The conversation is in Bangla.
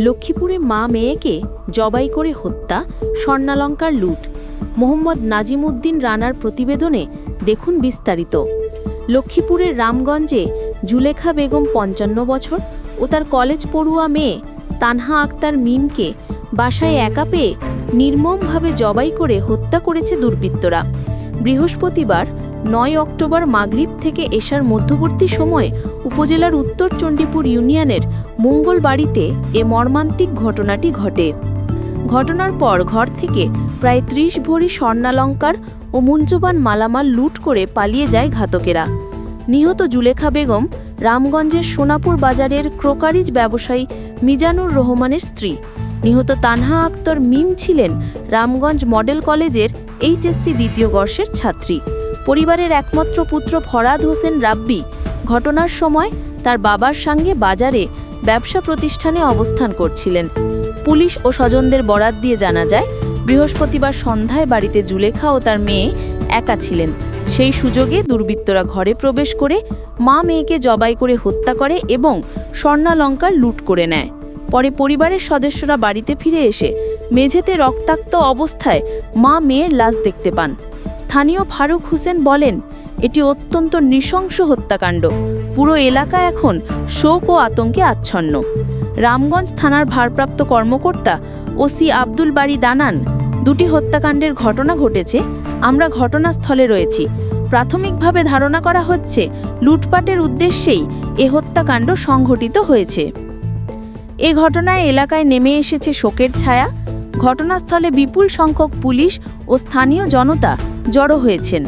লক্ষ্মীপুরে মা মেয়েকে জবাই করে হত্যা, স্বর্ণালঙ্কার লুট। মোহাম্মদ নাজিমউদ্দিন রানার প্রতিবেদনে দেখুন বিস্তারিত। লক্ষ্মীপুরের রামগঞ্জে জুলেখা বেগম ৫৫ বছর ও তার কলেজ পড়ুয়া মেয়ে তানহা আক্তার মিমকে বাসায় একা পেয়ে নির্মমভাবে জবাই করে হত্যা করেছে দুর্বৃত্তরা। বৃহস্পতিবার ৯ অক্টোবর মাগরিব থেকে এশার মধ্যবর্তী সময়ে উপজেলার উত্তর চণ্ডীপুর ইউনিয়নের মঙ্গলবাড়িতে এ মর্মান্তিক ঘটনাটি ঘটে। ঘটনার পর ঘর থেকে প্রায় ৩০ ভরি স্বর্ণালঙ্কার ও মূল্যবান মালামাল লুট করে পালিয়ে যায় ঘাতকেরা। নিহত জুলেখা বেগম রামগঞ্জের সোনাপুর বাজারের ক্রোকারিজ ব্যবসায়ী মিজানুর রহমানের স্ত্রী। নিহত তানহা আক্তার মিম ছিলেন রামগঞ্জ মডেল কলেজের এইচএসসি দ্বিতীয় বর্ষের ছাত্রী। পরিবারের একমাত্র পুত্র ফরাদ হোসেন রাব্বি ঘটনার সময় তার বাবার সঙ্গে বাজারে ব্যবসা প্রতিষ্ঠানে অবস্থান করছিলেন। পুলিশ ও স্বজনদের বরাত দিয়ে জানা যায়, বৃহস্পতিবার সন্ধ্যায় বাড়িতে জুলেখা ও তার মেয়ে একা ছিলেন। সেই সুযোগে দুর্বৃত্তরা ঘরে প্রবেশ করে মা মেয়েকে জবাই করে হত্যা করে এবং স্বর্ণালঙ্কার লুট করে নেয়। পরে পরিবারের সদস্যরা বাড়িতে ফিরে এসে মেঝেতে রক্তাক্ত অবস্থায় মা মেয়ের লাশ দেখতে পান। স্থানীয় ফারুক হোসেন বলেন, এটি অত্যন্ত নৃশংস হত্যাকাণ্ড। পুরো এলাকা এখন শোক ও আতঙ্কে আচ্ছন্ন। রামগঞ্জ থানার ভারপ্রাপ্ত কর্মকর্তা ওসি আব্দুল বারী জানান, দুটি হত্যাকাণ্ডের ঘটনা ঘটেছে। আমরা ঘটনাস্থলে রয়েছি। প্রাথমিকভাবে ধারণা করা হচ্ছে লুটপাটের উদ্দেশ্যেই এ হত্যাকাণ্ড সংঘটিত হয়েছে। এ ঘটনায় এলাকায় নেমে এসেছে শোকের ছায়া। ঘটনাস্থলে বিপুল সংখ্যক পুলিশ ও স্থানীয় জনতা জড়ো হয়েছেন।